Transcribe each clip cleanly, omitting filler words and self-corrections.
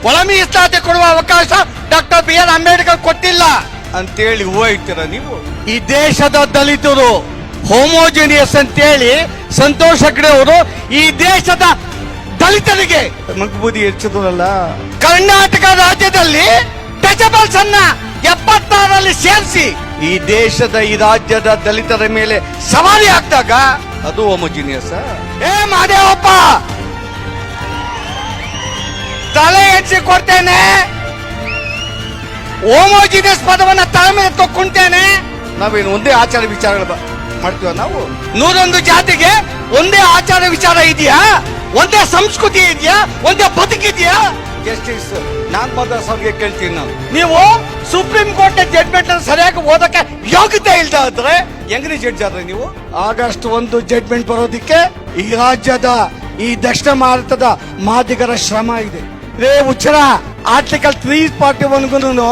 ಒಳ ಮೀಸಲಾತಿ ಕೊಡುವ ಅವಕಾಶ ಡಾಕ್ಟರ್ BR ಅಂಬೇಡ್ಕರ್ ಕೊಟ್ಟಿಲ್ಲ ಅಂತೇಳಿ ಹೋಯ್ತೀರ ನೀವು. ಈ ದೇಶದ ದಲಿತರು ಹೋಮೋಜಿನಿಯಸ್ ಅಂತೇಳಿ ಸಂತೋಷ್ ಹೆಗ್ಡೆ ಅವರು ಈ ದೇಶದ ದಲಿತರಿಗೆ ಮಗ್ಬೂದಿ ಹೆಚ್ಚಿದ್ರಲ್ಲ. ಕರ್ನಾಟಕ ರಾಜ್ಯದಲ್ಲಿ ಟಚಬಲ್ಸ್ ಅನ್ನ 76ರಲ್ಲಿ ಸೇರಿಸಿ ಈ ದೇಶದ ಈ ರಾಜ್ಯದ ದಲಿತರ ಮೇಲೆ ಸವಾರಿ ಹಾಕಿದಾಗ ಅದು ಹೋಮೋಜಿನಿಯಸ್. ಮಾದೇವಪ್ಪ ತಲೆ ಎಚ್ಚಿ ಕೊಡ್ತೇನೆ, ಹೋಮೋಜಿನಿಯಸ್ ಪದವನ್ನ ತಲೆ ಮೇಲೆ ತಕ್ಕೊಂತೇನೆ. ನಾವೇನು ಒಂದೇ ಆಚಾರ ವಿಚಾರಗಳು ಮಾಡ್ತೀವ? ನಾವು 101 ಜಾತಿಗೆ ಒಂದೇ ಆಚಾರ ವಿಚಾರ ಇದೆಯಾ? ಒಂದೇ ಸಂಸ್ಕೃತಿ ಇದೆಯಾ? ಒಂದೇ ಬದುಕಿದೆಯಾ? ಜಸ್ಟಿಸ್ ನಾಗಮೋಹನ್ ಅವ್ರಿಗೆ ಕೇಳ್ತೀನಿ ನಾನು, ನೀವು ಸುಪ್ರೀಂ ಕೋರ್ಟ್ ಜಡ್ಜ್ಮೆಂಟ್ ಸರಿಯಾಗಿ ಓದಕ್ಕೆ ಯೋಗ್ಯತೆ ಇಲ್ದ ಆದ್ರೆ ಹೆಂಗ್ರಿ ಜಡ್ಜ್ ಆದ್ರೆ ನೀವು? ಆಗಸ್ಟ್ 1 ಜಡ್ಜ್ಮೆಂಟ್ ಬರೋದಿಕ್ಕೆ ಈ ರಾಜ್ಯದ ಈ ದಕ್ಷಿಣ ಭಾರತದ ಮಾದಿಗರ ಶ್ರಮ ಇದೆ. ರೇ ಹುಚ್ಚರ ಆರ್ಟಿಕಲ್ 341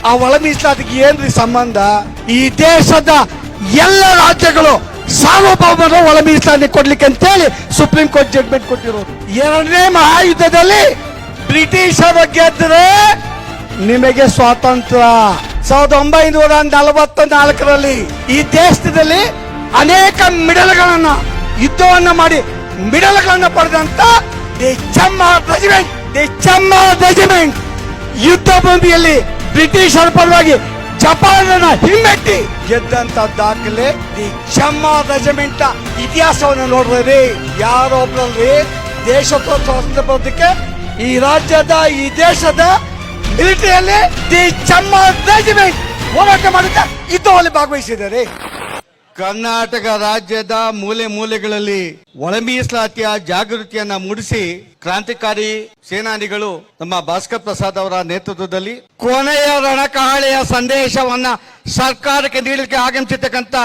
ಆ ಒಳ ಮೀಸಲಾತಿಗೆ ಏನ್ರಿ ಸಂಬಂಧ? ಈ ದೇಶದ ಎಲ್ಲ ರಾಜ್ಯಗಳು ಸಾರ್ವಭೌಮರು ಒಳ ಮೀಸಲಾತಿ ಕೊಡ್ಲಿಕ್ಕೆ ಅಂತೇಳಿ ಸುಪ್ರೀಂ ಕೋರ್ಟ್ ಜಡ್ಜ್ಮೆಂಟ್ ಕೊಟ್ಟಿರೋದು. 2ನೇ ಮಹಾಯುದ್ಧದಲ್ಲಿ ಬ್ರಿಟಿಷರು ಗೆದ್ರೆ ನಿಮಗೆ ಸ್ವಾತಂತ್ರ್ಯ. 1944ರಲ್ಲಿ ಈ ದೇಶದಲ್ಲಿ ಅನೇಕ ಮಿಡಲ್ಗಳನ್ನ ಯುದ್ಧವನ್ನ ಮಾಡಿ ಮಿಡಲ್ಗಳನ್ನ ಪಡೆದಂತ ದಿ ಚಮ್ಮ ರೆಜಿಮೆಂಟ್ ಯುದ್ಧ ಭೂಮಿಯಲ್ಲಿ ಬ್ರಿಟಿಷರ ಪರವಾಗಿ ಜಪಾನನ್ನ ಹಿಮ್ಮೆಟ್ಟಿ ಗೆದ್ದಂತ ದಾಖಲೆ ದಿ ಚಮ್ಮ ರೆಜಿಮೆಂಟ್ ಇತಿಹಾಸವನ್ನು ನೋಡ್ರಿ. ಯಾರೊಬ್ರಲ್ಲಿ ದೇಶದ ಸ್ವಾತಂತ್ರ್ಯ ಬರೋದಕ್ಕೆ ಈ ರಾಜ್ಯದ ಈ ದೇಶದ ಮಿಲಿಟರಿಯಲ್ಲಿ ದಿ ಚಮ್ಮ ರೆಜಿಮೆಂಟ್ ಹೋರಾಟ ಮಾಡುತ್ತಾ ಯುದ್ಧದಲ್ಲಿ ಭಾಗವಹಿಸಿದ್ದಾರೆ. ಕರ್ನಾಟಕ ರಾಜ್ಯದ ಮೂಲೆ ಮೂಲೆಗಳಲ್ಲಿ ಒಳ ಮೀಸಲಾತಿಯ ಜಾಗೃತಿಯನ್ನ ಮೂಡಿಸಿ ಕ್ರಾಂತಿಕಾರಿ ಸೇನಾನಿಗಳು ನಮ್ಮ ಭಾಸ್ಕರ್ ಪ್ರಸಾದ್ ಅವರ ನೇತೃತ್ವದಲ್ಲಿ ಕೊನೆಯ ರಣಕಹಳೆಯ ಸಂದೇಶವನ್ನ ಸರ್ಕಾರಕ್ಕೆ ನೀಡಲಿಕ್ಕೆ ಆಗಮಿಸಿರ್ತಕ್ಕಂಥ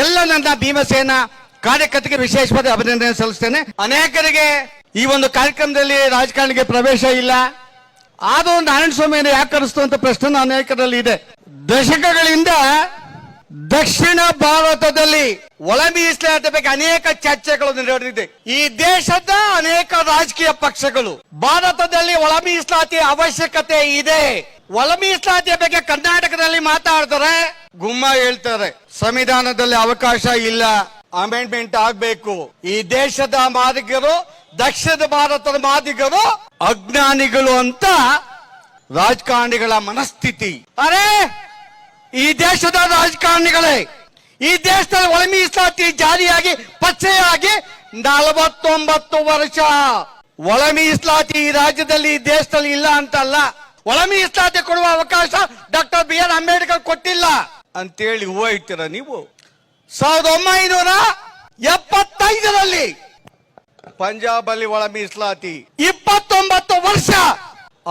ಎಲ್ಲ ನನ್ನ ಭೀಮಸೇನಾ ಕಾರ್ಯಕರ್ತರಿಗೆ ವಿಶೇಷವಾದ ಅಭಿನಂದನೆ ಸಲ್ಲಿಸ್ತೇನೆ. ಅನೇಕರಿಗೆ ಈ ಒಂದು ಕಾರ್ಯಕ್ರಮದಲ್ಲಿ ರಾಜಕಾರಣಿಗೆ ಪ್ರವೇಶ ಇಲ್ಲ, ಆದರೂ ನಾರಾಯಣ ಸ್ವಾಮಿಯನ್ನು ಯಾಕೆ ಕರೆಸ್ತು ಅಂತ ಪ್ರಶ್ನೆ ಅನೇಕರಲ್ಲಿ ಇದೆ. ದಶಕಗಳಿಂದ ದಕ್ಷಿಣ ಭಾರತದಲ್ಲಿ ಒಳ ಮೀಸಲಾತಿ ಬಗ್ಗೆ ಅನೇಕ ಚರ್ಚೆಗಳು ನಡೆದಿದೆ. ಈ ದೇಶದ ಅನೇಕ ರಾಜಕೀಯ ಪಕ್ಷಗಳು ಭಾರತದಲ್ಲಿ ಒಳ ಮೀಸಲಾತಿಯ ಅವಶ್ಯಕತೆ ಇದೆ, ಒಳ ಮೀಸಲಾತಿಯ ಬಗ್ಗೆ ಕರ್ನಾಟಕದಲ್ಲಿ ಮಾತಾಡ್ತಾರೆ, ಗುಮ್ಮ ಹೇಳ್ತಾರೆ ಸಂವಿಧಾನದಲ್ಲಿ ಅವಕಾಶ ಇಲ್ಲ, ಅಮೆಂಡ್ಮೆಂಟ್ ಆಗ್ಬೇಕು. ಈ ದೇಶದ ಮಾದಿಗರು, ದಕ್ಷಿಣ ಭಾರತದ ಮಾದಿಗರು ಅಜ್ಞಾನಿಗಳು ಅಂತ ರಾಜಕಾರಣಿಗಳ ಮನಸ್ಥಿತಿ. ಅರೆ ಈ ದೇಶದ ರಾಜಕಾರಣಿಗಳೇ, ಈ ದೇಶದಲ್ಲಿ ಒಳ ಮೀಸಲಾತಿ ಜಾರಿಯಾಗಿ ಪಚ್ಚೆಯಾಗಿ 49 ವರ್ಷ. ಒಳ ಮೀಸಲಾತಿ ಈ ರಾಜ್ಯದಲ್ಲಿ ಈ ದೇಶದಲ್ಲಿ ಇಲ್ಲ ಅಂತಲ್ಲ, ಒಳ ಮೀಸಲಾತಿ ಕೊಡುವ ಅವಕಾಶ ಡಾಕ್ಟರ್ BR ಅಂಬೇಡ್ಕರ್ ಕೊಟ್ಟಿಲ್ಲ ಅಂತೇಳಿ ಹೋಯ್ತೀರ ನೀವು. 1975ರಲ್ಲಿ ಪಂಜಾಬ್ ಅಲ್ಲಿ ಒಳ ಮೀಸಲಾತಿ 29 ವರ್ಷ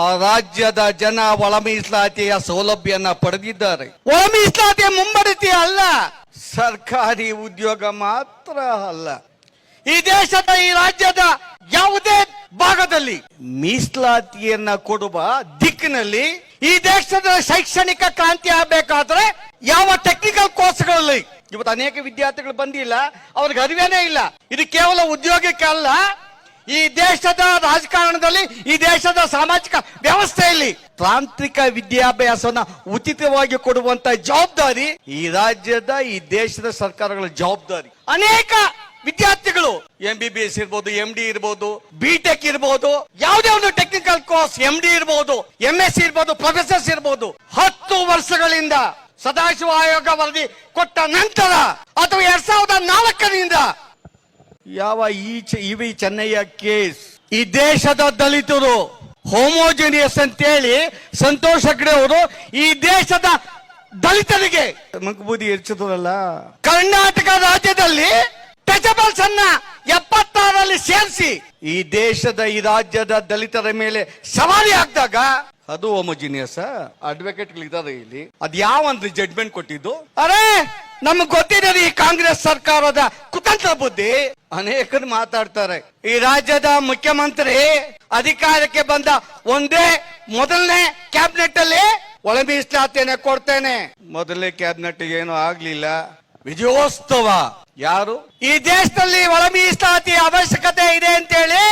ಆ ರಾಜ್ಯದ ಜನ ಒಳ ಮೀಸಲಾತಿಯ ಸೌಲಭ್ಯನ ಪಡೆದಿದ್ದಾರೆ. ಒಳ ಮೀಸಲಾತಿಯ ಮುಂಬಡಿತಿ ಅಲ್ಲ, ಸರ್ಕಾರಿ ಉದ್ಯೋಗ ಮಾತ್ರ ಅಲ್ಲ, ಈ ದೇಶದ ಈ ರಾಜ್ಯದ ಯಾವುದೇ ಭಾಗದಲ್ಲಿ ಮೀಸಲಾತಿಯನ್ನ ಕೊಡುವ ದಿಕ್ಕಿನಲ್ಲಿ ಈ ದೇಶದ ಶೈಕ್ಷಣಿಕ ಕ್ರಾಂತಿ ಆಗಬೇಕಾದ್ರೆ ಯಾವ ಟೆಕ್ನಿಕಲ್ ಕೋರ್ಸ್ಗಳಲ್ಲಿ ಇವತ್ತು ಅನೇಕ ವಿದ್ಯಾರ್ಥಿಗಳು ಬಂದಿಲ್ಲ, ಅವ್ರಿಗೆ ಅರಿವೇನೇ ಇಲ್ಲ. ಇದು ಕೇವಲ ಉದ್ಯೋಗಕ್ಕೆ ಅಲ್ಲ, ಈ ದೇಶದ ರಾಜಕಾರಣದಲ್ಲಿ, ಈ ದೇಶದ ಸಾಮಾಜಿಕ ವ್ಯವಸ್ಥೆಯಲ್ಲಿ ತಾಂತ್ರಿಕ ವಿದ್ಯಾಭ್ಯಾಸವನ್ನ ಉಚಿತವಾಗಿ ಕೊಡುವಂತ ಜವಾಬ್ದಾರಿ ಈ ರಾಜ್ಯದ ಈ ದೇಶದ ಸರ್ಕಾರಗಳ ಜವಾಬ್ದಾರಿ. ಅನೇಕ ವಿದ್ಯಾರ್ಥಿಗಳು MBBS ಇರ್ಬೋದು, MD ಇರ್ಬೋದು, BTech ಇರ್ಬೋದು, ಯಾವುದೇ ಒಂದು ಟೆಕ್ನಿಕಲ್ ಕೋರ್ಸ್ MD ಇರ್ಬೋದು, MSc ಇರ್ಬೋದು, ಪ್ರೊಫೆಸರ್ಸ್ ಇರ್ಬೋದು, 10 ವರ್ಷಗಳಿಂದ ಸದಾಶಿವ ಆಯೋಗ ವರದಿ ಕೊಟ್ಟ ನಂತರ ಅಥವಾ 2004ರಿಂದ ಯಾವ ಇವಿ ಚೆನ್ನಯ್ಯ ಕೇಸ್ ಈ ದೇಶದ ದಲಿತರು ಹೋಮೋಜಿನಿಯಸ್ ಅಂತೇಳಿ ಸಂತೋಷ್ ಹೆಗ್ಡೆ ಅವರು ಈ ದೇಶದ ದಲಿತರಿಗೆ ಮಗ್ಬೂದಿ ಹೆಚ್ಚಿದ್ರಲ್ಲ. ಕರ್ನಾಟಕ ರಾಜ್ಯದಲ್ಲಿ ಟಚಬಲ್ಸ್ ಅನ್ನ 76ರಲ್ಲಿ ಸೇರಿಸಿ ಈ ದೇಶದ ಈ ರಾಜ್ಯದ ದಲಿತರ ಮೇಲೆ ಸವಾರಿ ಹಾಕಿದಾಗ ಅದು ಹೋಮೋಜಿನಿಯಸ್. ಅಡ್ವೊಕೇಟ್ ಗಳಿದ್ದಾರೆ ಇಲ್ಲಿ, ಅದ್ ಯಾವಂದ್ರೆ ಜಡ್ಜ್ಮೆಂಟ್ ಕೊಟ್ಟಿದ್ದು? ಅರೆ ನಮ್ಗೆ ಗೊತ್ತಿದೆ ಈ ಕಾಂಗ್ರೆಸ್ ಸರ್ಕಾರದ ಕುತಂತ್ರ ಬುದ್ಧಿ. ಅನೇಕರು ಮಾತಾಡ್ತಾರೆ, ಈ ರಾಜ್ಯದ ಮುಖ್ಯಮಂತ್ರಿ ಅಧಿಕಾರಕ್ಕೆ ಬಂದ ಮೊದಲನೇ ಕ್ಯಾಬಿನೆಟ್ ಅಲ್ಲಿ ಒಳ ಮೀಸಲಾತಿಯನ್ನ ಕೊಡ್ತೇನೆ. ಮೊದಲನೇ ಕ್ಯಾಬಿನೆಟ್ ಏನು ಆಗ್ಲಿಲ್ಲ, ವಿಜಯೋತ್ಸವ. ಯಾರು ಈ ದೇಶದಲ್ಲಿ ಒಳ ಮೀಸಲಾತಿ ಅವಶ್ಯಕತೆ ಇದೆ ಅಂತೇಳಿ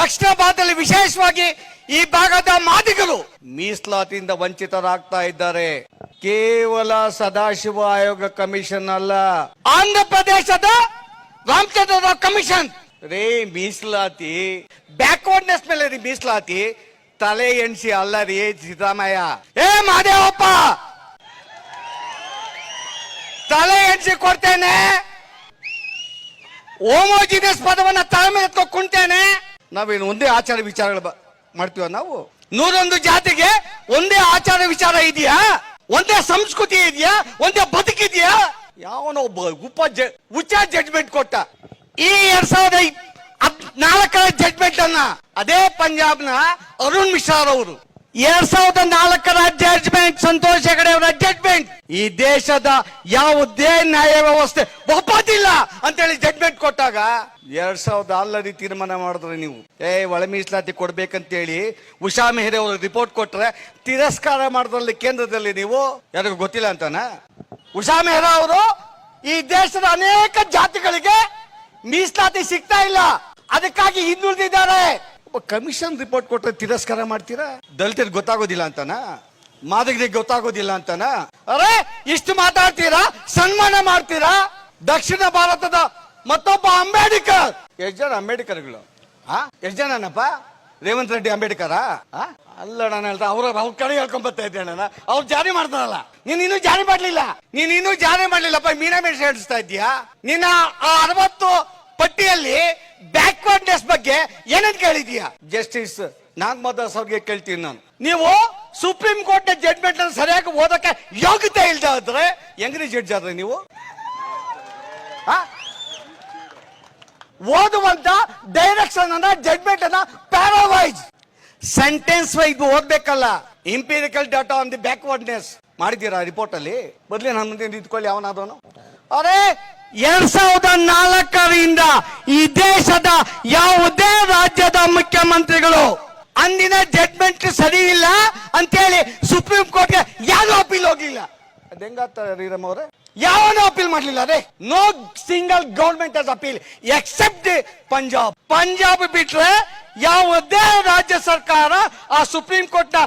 ದಕ್ಷಿಣ ಭಾರತದಲ್ಲಿ ವಿಶೇಷವಾಗಿ ಈ ಭಾಗದ ಮಾದಿಗರು ಮೀಸಲಾತಿಯಿಂದ ವಂಚಿತರಾಗ್ತಾ ಇದ್ದಾರೆ. ಕೇವಲ ಸದಾಶಿವ ಆಯೋಗ ಕಮಿಷನ್ ಅಲ್ಲ, ಆಂಧ್ರ ಪ್ರದೇಶದ ರಾಮಚಂದ್ರ ರಾವ್ ಕಮಿಷನ್ ರೇ ಮೀಸಲಾತಿ ಬ್ಯಾಕ್ವರ್ಡ್ನೆಸ್ ಮೇಲೆ ರೀ ಮೀಸಲಾತಿ ತಲೆ ಎಣಿಸಿ ಅಲ್ಲ ರೀ ಸಿದ್ದರಾಮಯ್ಯ. ಏ ಮಾದೇವಪ್ಪ ತಲೆ ಎಣಿಸಿ ಕೊಡ್ತೇನೆ, ಹೋಮೋಜಿನಿಯಸ್ ಪದವನ್ನ ತಲೆ ಮೇಲೆ ಎತ್ಕೊಂಡು ಕುಂತೇನೆ. ನಾವೇನು ಒಂದೇ ಆಚಾರ ವಿಚಾರಗಳು ಮಾಡ್ತೀವ? ನಾವು 101 ಜಾತಿಗೆ ಒಂದೇ ಆಚಾರ ವಿಚಾರ ಇದೆಯಾ? ಒಂದೇ ಸಂಸ್ಕೃತಿ ಇದೆಯಾ? ಒಂದೇ ಬದುಕಿದೆಯಾ? ಯಾವನೋ ಒಬ್ಬ ಉಚ್ಚ ಜಡ್ಜ್ಮೆಂಟ್ ಕೊಟ್ಟ. ಈ 2014 ಜಡ್ಜ್ಮೆಂಟ್ ಅನ್ನ ಅದೇ ಪಂಜಾಬ್ನ ಅರುಣ್ ಮಿಶ್ರಾ ಅವರು 2004 ಜಡ್ಜ್ಮೆಂಟ್, ಸಂತೋಷ್ ಹೆಗಡೆ ಅವರ ಜಡ್ಜ್ಮೆಂಟ್ ಈ ದೇಶದ ಯಾವುದೇ ನ್ಯಾಯ ವ್ಯವಸ್ಥೆ ಒಪ್ಪೋದಿಲ್ಲ ಅಂತೇಳಿ ಜಡ್ಜ್ಮೆಂಟ್ ಕೊಟ್ಟಾಗ 2006 ತೀರ್ಮಾನ ಮಾಡಿದ್ರೆ ನೀವು ಒಳ ಮೀಸಲಾತಿ ಕೊಡ್ಬೇಕಂತೇಳಿ ಉಷಾ ಮೆಹ್ರೆ ಅವರು ರಿಪೋರ್ಟ್ ಕೊಟ್ರೆ ತಿರಸ್ಕಾರ ಮಾಡಿದ್ರಲ್ಲಿ ಕೇಂದ್ರದಲ್ಲಿ ನೀವು ಯಾರಿಗೂ ಗೊತ್ತಿಲ್ಲ ಅಂತಾನ? ಉಷಾ ಮೆಹ್ರಾ ಅವರು ಈ ದೇಶದ ಅನೇಕ ಜಾತಿಗಳಿಗೆ ಮೀಸಲಾತಿ ಸಿಗ್ತಾ ಇಲ್ಲ, ಅದಕ್ಕಾಗಿ ಹಿಂದುಳಿದಿದ್ದಾರೆ. ಕಮಿಷನ್ ರಿಪೋರ್ಟ್ ಕೊಟ್ರೆ ತಿರಸ್ಕಾರ ಮಾಡ್ತೀರಾ? ದಲಿತರಿಗೆ ಗೊತ್ತಾಗೋದಿಲ್ಲ ಅಂತನ? ಮಾದಿಗರಿಗೆ ಗೊತ್ತಾಗೋದಿಲ್ಲ ಅಂತನ? ಅರೆ ಇಷ್ಟು ಮಾತಾಡ್ತೀರಾ, ಸನ್ಮಾನ ಮಾಡ್ತೀರಾ. ದಕ್ಷಿಣ ಭಾರತದ ಮತ್ತೊಬ್ಬ ಅಂಬೇಡ್ಕರ್, ಎಷ್ಟು ಜನ ಅಂಬೇಡ್ಕರ್ಗಳು? ಎಷ್ಟು ಜನನಪ್ಪ? ರೇವಂತ್ ರೆಡ್ಡಿ ಅಂಬೇಡ್ಕರ ಅಲ್ಲ? ನಾನು ಹೇಳ್ತಾ ಅವ್ರ ಕಡೆ ಹೇಳ್ಕೊಂಡ್ ಬರ್ತಾ ಇದ್ದೆ ಅಣ್ಣ. ಅವ್ರು ಜಾರಿ ಮಾಡ್ತಾರಲ್ಲ, ನೀನ್ ಇನ್ನೂ ಜಾರಿ ಮಾಡ್ಲಿಲ್ಲಪ್ಪ. ಮೀನಾಮೇಷ ಹೇಳಿಸ್ತಾ ಇದ್ದೀಯಾ? ನಿನ್ನ 60 ಪಟ್ಟಿಯಲ್ಲಿ ಬ್ಯಾಕ್ವರ್ಡ್ನೆಸ್ ಬಗ್ಗೆ ಏನಂತ ಕೇಳಿದೀಯಾ? ಜಸ್ಟಿಸ್ ನಾಗಮದಾಸ್ ಅವ್ರಿಗೆ ಕೇಳ್ತೀನಿ ನಾನು. ನೀವು ಸುಪ್ರೀಂ ಕೋರ್ಟ್ ಜಡ್ಜ್ಮೆಂಟ್ ಅನ್ನು ಸರಿಯಾಗಿ ಓದಕ್ಕೆ ಯೋಗ್ಯತೆ ಇಲ್ದ ಆದ್ರೆ ಹೆಂಗ್ರಿ ಜಡ್ಜ್ ಆದ್ರೆ ನೀವು? ಓದುವಂತ ಡೈರೆಕ್ಷನ್ ಅನ್ನ, ಜಡ್ಜ್ಮೆಂಟ್ ಅನ್ನ ಪ್ಯಾರಾವೈಸ್, ಸೆಂಟೆನ್ಸ್ ವೈಸ್ ಓದ್ಬೇಕಲ್ಲ. Empirical data on the backwardness ಮಾಡಿದ್ದೀರಾ ರಿಪೋರ್ಟ್ ಅಲ್ಲಿ? ಬದ್ಲಿ ನನ್ನ ಮುಂದೆ ನಿಂತ್ಕೊಳ್ಳಿ ಅವನಾದವನು. ಅರೆ 2004 ಈ ದೇಶದ ಯಾವುದೇ ರಾಜ್ಯದ ಮುಖ್ಯಮಂತ್ರಿಗಳು ಅಂದಿನ ಜಡ್ಜ್ಮೆಂಟ್ ಸರಿ ಇಲ್ಲ ಅಂತೇಳಿ ಸುಪ್ರೀಂ ಕೋರ್ಟ್ಗೆ ಯಾರು ಅಪೀಲ್ ಹೋಗ್ಲಿಲ್ಲ. ಅದೆಂಗಾಗ್ತಾರೆ ರೀರಮ್ಮ ಅವರೇ? ಯಾವನು ಅಪೀಲ್ ಮಾಡ್ಲಿಲ್ಲ. ಅದೇ no single government has appeal except Punjab ಬಿಟ್ರೆ ಯಾವುದೇ ರಾಜ್ಯ ಸರ್ಕಾರ ಆ ಸುಪ್ರೀಂ ಕೋರ್ಟ್ ನ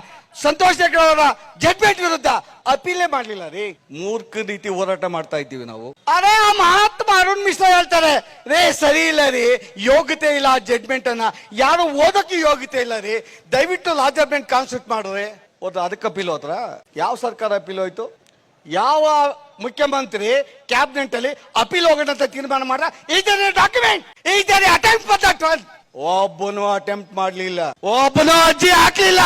ಸಂತೋಷ್ ಹೆಗ್ಡೆ ಅವರ ಜಡ್ಜ್ಮೆಂಟ್ ವಿರುದ್ಧ ಅಪೀಲೇ ಮಾಡ್ಲಿಲ್ಲ ರೀ. ಮೂರ್ಖ ರೀತಿ ಹೋರಾಟ ಮಾಡ್ತಾ ಇದ್ದೀವಿ ನಾವು. ಅರೆ ಆ ಮಹಾತ್ಮ ಅರುಣ್ ಮಿಶ್ರಾ ಹೇಳ್ತಾರೆ ರೇ ಸರಿ ಇಲ್ಲ ರೀ, ಯೋಗ್ಯತೆ ಇಲ್ಲ ಆ ಜಡ್ಜ್ಮೆಂಟ್ ಅನ್ನ, ಯಾರು ಓದಕ್ಕೆ ಯೋಗ್ಯತೆ ಇಲ್ಲ ರೀ, ದಯವಿಟ್ಟು ಲಾ ಜಡ್ಜ್ಮೆಂಟ್ ಕಾನ್ಸ್ಟಿಟ್ಯೂಟ್ ಮಾಡ್ರೆ ಹೋದ್ರ. ಅದಕ್ಕೆ ಅಪೀಲ್ ಹೋದ್ರ? ಯಾವ ಸರ್ಕಾರ ಅಪೀಲ್ ಹೋಯ್ತು? ಯಾವ ಮುಖ್ಯಮಂತ್ರಿ ಕ್ಯಾಬಿನೆಟ್ ಅಲ್ಲಿ ಅಪೀಲ್ ಹೋಗೋಣ ಅಂತ ತೀರ್ಮಾನ ಮಾಡ್ರ? ಇದರ ಡಾಕ್ಯುಮೆಂಟ್, ಇದರ ಅಟೆಂಪ್ಟ್ ಫಾರ್ ಒಬ್ಬನು ಅಟೆಂಪ್ಟ್ ಮಾಡ್ಲಿಲ್ಲ, ಒಬ್ಬನು ಅರ್ಜಿ ಹಾಕ್ಲಿಲ್ಲ,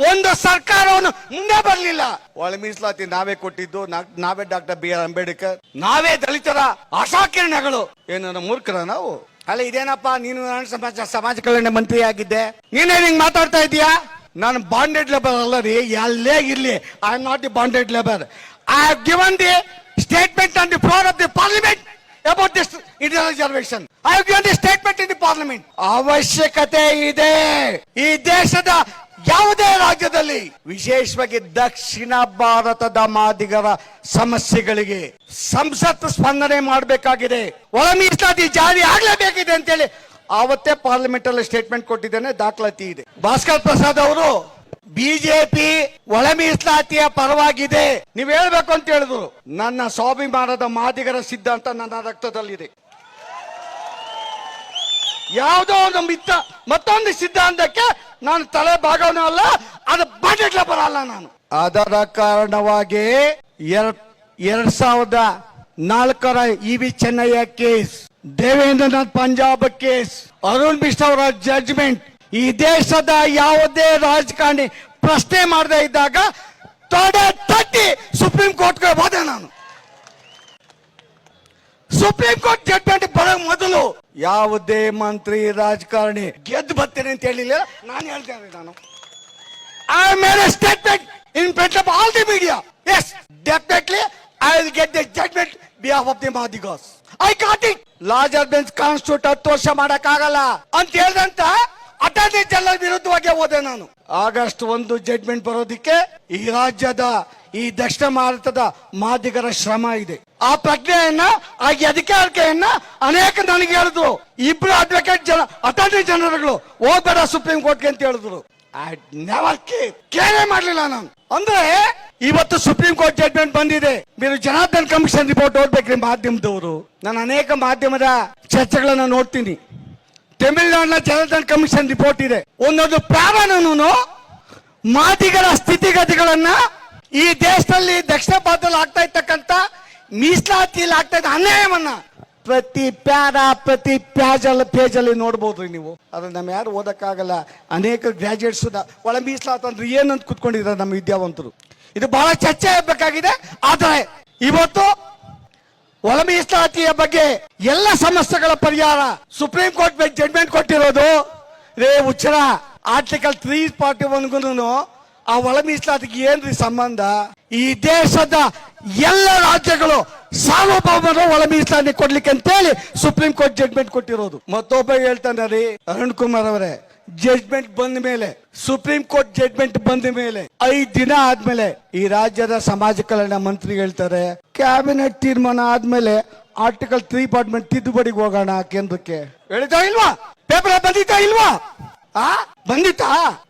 ಒಂದು ಸರ್ಕಾರವನ್ನು ಮುಂದೆ ಬರ್ಲಿಲ್ಲ. ಒಳ ಮೀಸಲಾತಿ ನಾವೇ ಕೊಟ್ಟಿದ್ದು, ನಾವೇ ಡಾಕ್ಟರ್ BR ಅಂಬೇಡ್ಕರ್, ನಾವೇ ದಲಿತರ ಆಶಾಕಿರಣಗಳು. ಏನು ಮೂರ್ಖರ ನಾವು? ಅಲ್ಲ ಇದೇನಪ್ಪ ನೀನು ಸಮಾಜ ಕಲ್ಯಾಣ ಮಂತ್ರಿ ಆಗಿದ್ದೆ, ನೀನೇನ್ ಹಿಂಗ್ ಮಾತಾಡ್ತಾ ಇದೀಯಾ? ನಾನು ಬಾಂಡೆಡ್ ಲೇಬರ್ ಅಲ್ಲ ರೀ, ಎಲ್ಲೇ ಇರ್ಲಿ, I am not the bonded labour. I have given the statement on the floor of the parliament about this reservation. I have given the statement in the parliament. ಅವಶ್ಯಕತೆ ಇದೆ ಈ ದೇಶದ ಯಾವುದೇ ರಾಜ್ಯದಲ್ಲಿ, ವಿಶೇಷವಾಗಿ ದಕ್ಷಿಣ ಭಾರತದ ಮಾದಿಗರ ಸಮಸ್ಯೆಗಳಿಗೆ ಸಂಸತ್ ಸ್ಪಂದನೆ ಮಾಡಬೇಕಾಗಿದೆ. ಒಳ ಮೀಸಲಾತಿ ಜಾರಿ ಆಗ್ಲೇಬೇಕಿದೆ ಅಂತೇಳಿ ಆವತ್ತೇ ಪಾರ್ಲಿಮೆಂಟ್ ಅಲ್ಲಿ ಸ್ಟೇಟ್ಮೆಂಟ್ ಕೊಟ್ಟಿದ್ದೇನೆ, ದಾಖಲಾತಿ ಇದೆ. ಭಾಸ್ಕರ್ ಪ್ರಸಾದ್ ಅವರು ಬಿಜೆಪಿ ಒಳ ಮೀಸಲಾತಿಯ ಪರವಾಗಿದೆ ನೀವ್ ಹೇಳ್ಬೇಕು ಅಂತ ಹೇಳಿದ್ರು. ನನ್ನ ಸ್ವಾಭಿಮಾನದ ಮಾದಿಗರ ಸಿದ್ಧಾಂತ ನನ್ನ ರಕ್ತದಲ್ಲಿದೆ. ಯಾವುದೋ ಒಂದು ಮತ್ತೊಂದು ಸಿದ್ಧಾಂತಕ್ಕೆ ನಾನು ತಲೆ ಭಾಗವೂ ಅಲ್ಲ, ಅದು ಬಾಂಡೆಡ್ಲೆ ಬರಲ್ಲ ನಾನು. ಅದರ ಕಾರಣವಾಗಿ 2004 EV Chennaiah case, Devendranath Punjab case, Arun Mishra ಅವರ ಜಡ್ಜ್ಮೆಂಟ್ ಈ ದೇಶದ ಯಾವುದೇ ರಾಜಕಾರಣಿ ಪ್ರಶ್ನೆ ಮಾಡದೇ ಇದ್ದಾಗ ತೊಡೆ ತಟ್ಟಿ ಸುಪ್ರೀಂ ಕೋರ್ಟ್ಗೆ ಹೋದೆ ನಾನು. ಸುಪ್ರೀಂ ಕೋರ್ಟ್ ಜಡ್ಜ್ಮೆಂಟ್ ಬರೋ ಮೊದಲು ಯಾವುದೇ ಮಂತ್ರಿ ರಾಜಕಾರಣಿ ಗೆದ್ದು ಬರ್ತೀನಿ ಅಂತ ಹೇಳಿಲ್ಲ, ನಾನು ಹೇಳ್ತೇನೆ. ನಾನು I made a statement in front of all the media. Yes definitely I will get the judgement behalf of the Madigas. I got it. Law judgement constitute 10 ವರ್ಷ ಮಾಡಕ್ಕಾಗಲ್ಲ ಅಂತ ಹೇಳ್ದಂತ ಅಟಾರ್ನಿ ಜನರಲ್ ವಿರುದ್ಧವಾಗಿ ಹೋದೆ ನಾನು. ಆಗಸ್ಟ್ 1 ಜಡ್ಜ್ಮೆಂಟ್ ಬರೋದಿಕ್ಕೆ ಈ ರಾಜ್ಯದ, ಈ ದಕ್ಷಿಣ ಭಾರತದ ಮಾದಿಗರ ಶ್ರಮ ಇದೆ. ಆ ಪ್ರಜ್ಞೆಯನ್ನ, ಆ ಅಧಿಕಾರಿಕೆಯನ್ನ ಅನೇಕ ನನಗೆ ಹೇಳಿದ್ರು. 2 ಅಡ್ವೊಕೇಟ್ ಅಟಾರ್ನಿ ಜನರಲ್ಗಳು ಹೋಗ್ಬೇಡ ಸುಪ್ರೀಂ ಕೋರ್ಟ್ಗೆ ಅಂತ ಹೇಳಿದ್ರು. ಐ ನೆವರ್ ಕೇರೇ ಮಾಡಲಿಲ್ಲ ನಾನು. ಅಂದ್ರೆ ಇವತ್ತು ಸುಪ್ರೀಂ ಕೋರ್ಟ್ ಜಡ್ಜ್ಮೆಂಟ್ ಬಂದಿದೆ. మీరు ಜನಾರ್ದನ್ ಕಮಿಷನ್ ರಿಪೋರ್ಟ್ ಓದ್ಬೇಕ್ರಿ ಮಾಧ್ಯಮದವರು. ನಾನು ಅನೇಕ ಮಾಧ್ಯಮದ ಚರ್ಚೆಗಳನ್ನ ನೋಡ್ತೀನಿ. ತಮಿಳುನಾಡಿನ ಜನಾರ್ದನ್ ಕಮಿಷನ್ ರಿಪೋರ್ಟ್ ಇದೆ. ಒಂದೊಂದು ಪ್ರಾರಂಭನೂ ಮಾದಿಗರ ಸ್ಥಿತಿಗತಿಗಳನ್ನ ಈ ದೇಶದಲ್ಲಿ ದಕ್ಷಿಣ ಭಾರತದಲ್ಲಿ ಆಗ್ತಾ ಇರ್ತಕ್ಕಂಥ ಮೀಸಲಾತಿಯಲ್ಲಿ ಆಗ್ತಾ ಇದ್ದ ಅನ್ಯಾಯವನ್ನ ಪ್ರತಿ ಪ್ಯಾರ ಪ್ರತಿ ಪೇಜಲ್ಲಿ ನೋಡ್ಬೋದ್ರಿ ನೀವು. ಅದನ್ನ ನಮ್ಮ ಯಾರು ಓದಕ್ಕಾಗಲ್ಲ. ಅನೇಕ ಗ್ರಾಜುಯೇಟ್ಸ್ ಒಳ ಮೀಸಲಾತ ಅಂದ್ರೆ ಏನಂತ ಕುತ್ಕೊಂಡಿದ್ದಾರೆ ನಮ್ಮ ವಿದ್ಯಾವಂತರು. ಇದು ಬಹಳ ಚರ್ಚೆ ಆಗಬೇಕಾಗಿದೆ. ಆದರೆ ಇವತ್ತು ಒಳ ಮೀಸಲಾತಿಯ ಬಗ್ಗೆ ಎಲ್ಲ ಸಮಸ್ಯೆಗಳ ಪರಿಹಾರ ಸುಪ್ರೀಂ ಕೋರ್ಟ್ ಜಡ್ಜ್ಮೆಂಟ್ ಕೊಟ್ಟಿರೋದು. ರೇ ಹುಚ್ಚರ ಆರ್ಟಿಕಲ್ 341 ಆ ಒಳ ಮೀಸಲಾತಿಗೆ ಏನ್ರಿ ಸಂಬಂಧ? ಈ ದೇಶದ ಎಲ್ಲ ರಾಜ್ಯಗಳು ಸಾರ್ವಭೌಮರು ಒಳ ಮೀಸಲಾತಿ ಕೊಡ್ಲಿಕ್ಕೆ ಅಂತೇಳಿ ಸುಪ್ರೀಂ ಕೋರ್ಟ್ ಜಡ್ಜ್ಮೆಂಟ್ ಕೊಟ್ಟಿರೋದು. ಮತ್ತೊಬ್ಬ ಹೇಳ್ತಾನೆ ರೀ ಅರುಣ್ ಕುಮಾರ್ ಅವರೇ, ಜಡ್ಜ್ಮೆಂಟ್ ಬಂದ ಮೇಲೆ, ಸುಪ್ರೀಂ ಕೋರ್ಟ್ ಜಡ್ಜ್ಮೆಂಟ್ ಬಂದ ಮೇಲೆ 5 ದಿನ ಆದ್ಮೇಲೆ ಈ ರಾಜ್ಯದ ಸಮಾಜ ಕಲ್ಯಾಣ ಮಂತ್ರಿ ಹೇಳ್ತಾರೆ ಕ್ಯಾಬಿನೆಟ್ ತೀರ್ಮಾನ ಆದ್ಮೇಲೆ ಆರ್ಟಿಕಲ್ 341 ತಿದ್ದುಪಡಿಗೆ ಹೋಗೋಣ ಕೇಂದ್ರಕ್ಕೆ. ಹೇಳಿತಾ ಇಲ್ವಾ? ಪೇಪರ್ ಬಂದಿತ್ತಾ ಇಲ್ವಾ? ಬಂದಿತ್ತಾ?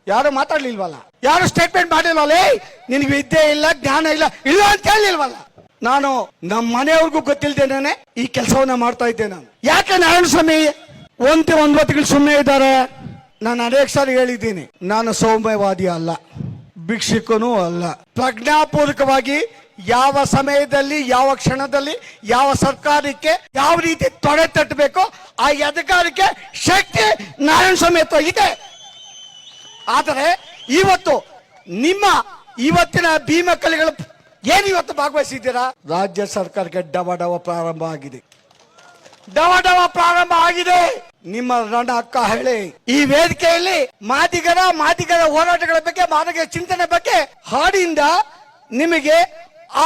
ಯಾರು ಮಾತಾಡ್ಲಿಲ್ವಲ್ಲ, ಯಾರು ಸ್ಟೇಟ್ಮೆಂಟ್ ಮಾಡಿಲ್ವಲ್ಲ. ನಿನ್ಗೆ ವಿದ್ಯೆ ಇಲ್ಲ, ಜ್ಞಾನ ಇಲ್ಲ ಅಂತ ಹೇಳಿಲ್ವಲ್ಲ. ನಾನು ನಮ್ಮ ಮನೆಯವ್ರಿಗೂ ಗೊತ್ತಿಲ್ದೇನೆ ಈ ಕೆಲಸವನ್ನ ಮಾಡ್ತಾ ಇದ್ದೆ. ನಾನು ಯಾಕೆ ನಾರಾಯಣ ಸ್ವಾಮಿ ಒಂದ್ ಹೊತ್ತಿಗೆ ಸುಮ್ಮನೆ ಇದ್ದಾರೆ? ನಾನು ಅನೇಕ ಸಾರಿ ಹೇಳಿದ್ದೀನಿ, ನಾನು ಸೌಮ್ಯವಾದಿ ಅಲ್ಲ, ಭಿಕ್ಷುಕನೂ ಅಲ್ಲ. ಪ್ರಜ್ಞಾಪೂರ್ವಕವಾಗಿ ಯಾವ ಸಮಯದಲ್ಲಿ, ಯಾವ ಕ್ಷಣದಲ್ಲಿ, ಯಾವ ಸರ್ಕಾರಕ್ಕೆ ಯಾವ ರೀತಿ ತೊಡೆ ತಟ್ಟಬೇಕೋ ಆ ಅಧಿಕಾರಕ್ಕೆ ಶಕ್ತಿ ನಾರಾಯಣ ಸ್ವಾಮಿ ಹತ್ರ ಇದೆ. ಆದರೆ ಇವತ್ತು ನಿಮ್ಮ ಇವತ್ತಿನ ಭೀಮಕಲಿಗಳು ಏನು ಇವತ್ತು ಭಾಗವಹಿಸಿದ್ದೀರಾ? ರಾಜ್ಯ ಸರ್ಕಾರಕ್ಕೆ ಡವ ಪ್ರಾರಂಭ ಆಗಿದೆ. ಡವ ಪ್ರಾರಂಭ ಆಗಿದೆ. ನಿಮ್ಮ ರಣ ಅಕ್ಕ ಹೇಳಿ ಈ ವೇದಿಕೆಯಲ್ಲಿ ಮಾದಿಗರ ಹೋರಾಟಗಳ ಬಗ್ಗೆ, ಮಾದಿಗರ ಚಿಂತನೆ ಬಗ್ಗೆ ಹಾಡಿಂದ ನಿಮಗೆ ಆ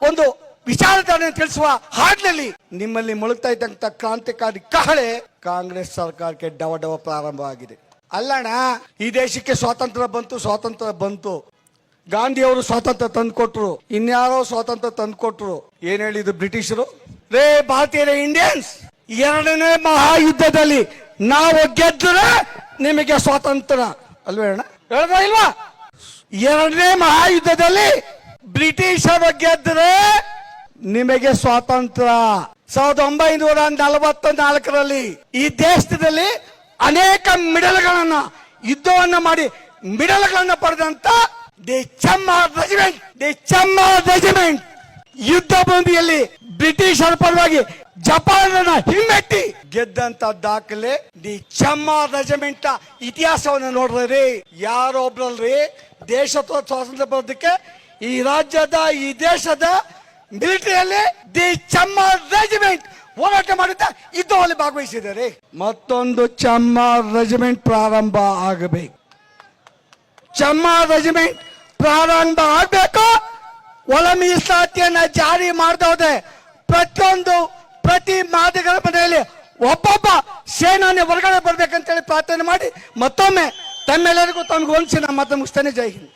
ಒಂದು ವಿಚಾರಧಾರೆ ತಿಳಿಸುವ ಹಾಡಿನಲ್ಲಿ ನಿಮ್ಮಲ್ಲಿ ಮುಳುಗ್ತಾ ಇದ್ದಂತ ಕ್ರಾಂತಿಕಾರಿ ಕಹಳೆ ಕಾಂಗ್ರೆಸ್ ಸರ್ಕಾರಕ್ಕೆ ಡವ ಪ್ರಾರಂಭ ಆಗಿದೆ. ಅಲ್ಲಣ್ಣ, ಈ ದೇಶಕ್ಕೆ ಸ್ವಾತಂತ್ರ್ಯ ಬಂತು. ಗಾಂಧಿಯವರು ಸ್ವಾತಂತ್ರ್ಯ ತಂದುಕೊಟ್ರು, ಇನ್ಯಾರೋ ಸ್ವಾತಂತ್ರ್ಯ ತಂದುಕೊಟ್ರು. ಏನ್ ಹೇಳಿದ್ರು ಬ್ರಿಟಿಷರು? ರೇ ಭಾರತೀಯರೇ, ಇಂಡಿಯನ್ಸ್, 2ನೇ ಮಹಾಯುದ್ಧದಲ್ಲಿ ನಾವು ಗೆದ್ದರೆ ನಿಮಗೆ ಸ್ವಾತಂತ್ರ್ಯ ಅಲ್ವೇ ಅಣ್ಣ? ಹೇಳ್ದ ಇಲ್ವಾ? 2ನೇ ಮಹಾಯುದ್ಧದಲ್ಲಿ ಬ್ರಿಟಿಷರು ಗೆದ್ದರೆ ನಿಮಗೆ ಸ್ವಾತಂತ್ರ್ಯ. 1944ರಲ್ಲಿ ಈ ದೇಶದಲ್ಲಿ ಅನೇಕ ಮೆಡಲ್ಗಳನ್ನ ಯುದ್ಧವನ್ನ ಮಾಡಿ ಮೆಡಲ್ಗಳನ್ನ ಪಡೆದಂತ ದಿ ಚಮ್ಮಾರ್ ರೆಜಿಮೆಂಟ್ ಯುದ್ಧ ಭೂಮಿಯಲ್ಲಿ ಬ್ರಿಟಿಷರ ಪರವಾಗಿ ಜಪಾನನ್ನ ಹಿಮ್ಮೆಟ್ಟಿ ಗೆದ್ದಂತ ದಾಖಲೆ ದಿ ಚಮ್ಮಾರ್ ರೆಜಿಮೆಂಟ್ ಇತಿಹಾಸವನ್ನ ನೋಡ್ರಿ. ಯಾರೊಬ್ರಲ್ರಿ ದೇಶತ್ವ ಸ್ವಾತಂತ್ರ್ಯ ಬರೋದಕ್ಕೆ ಈ ರಾಜ್ಯದ ಈ ದೇಶದ ಮಿಲಿಟರಿಯಲ್ಲಿ ದಿ ಚಮ್ಮಾರ್ ರೆಜಿಮೆಂಟ್ ಹೋರಾಟ ಮಾಡಿದ್ದ ಯುದ್ಧದಲ್ಲಿ ಭಾಗವಹಿಸಿದ್ದಾರೆ. ಮತ್ತೊಂದು ಚಮ್ಮಾರ್ ರೆಜಿಮೆಂಟ್ ಪ್ರಾರಂಭ ಆಗಬೇಕು. ಚಮ್ಮಾರ್ ರೆಜಿಮೆಂಟ್ ಪ್ರಾರಂಭ ಆಗಬೇಕು. ಒಳ ಮೀಸಲಾತಿಯನ್ನ ಜಾರಿ ಮಾಡ್ತಾ ಹೋದ್ರೆ ಪ್ರತಿ ಮಾದಿಗರ ಮನೆಯಲ್ಲಿ ಒಬ್ಬೊಬ್ಬ ಸೇನಾನಿ ಹೊರಗಡೆ ಬರ್ಬೇಕಂತೇಳಿ ಪ್ರಾರ್ಥನೆ ಮಾಡಿ ಮತ್ತೊಮ್ಮೆ ತಮ್ಮೆಲ್ಲರಿಗೂ ತಮ್ಗೆ ಹೊಂದಿಸಿ ನಮ್ಮ ಮಾತು ಮುಗಿಸ್ತೇನೆ. ಜೈ ಹಿಂದ್.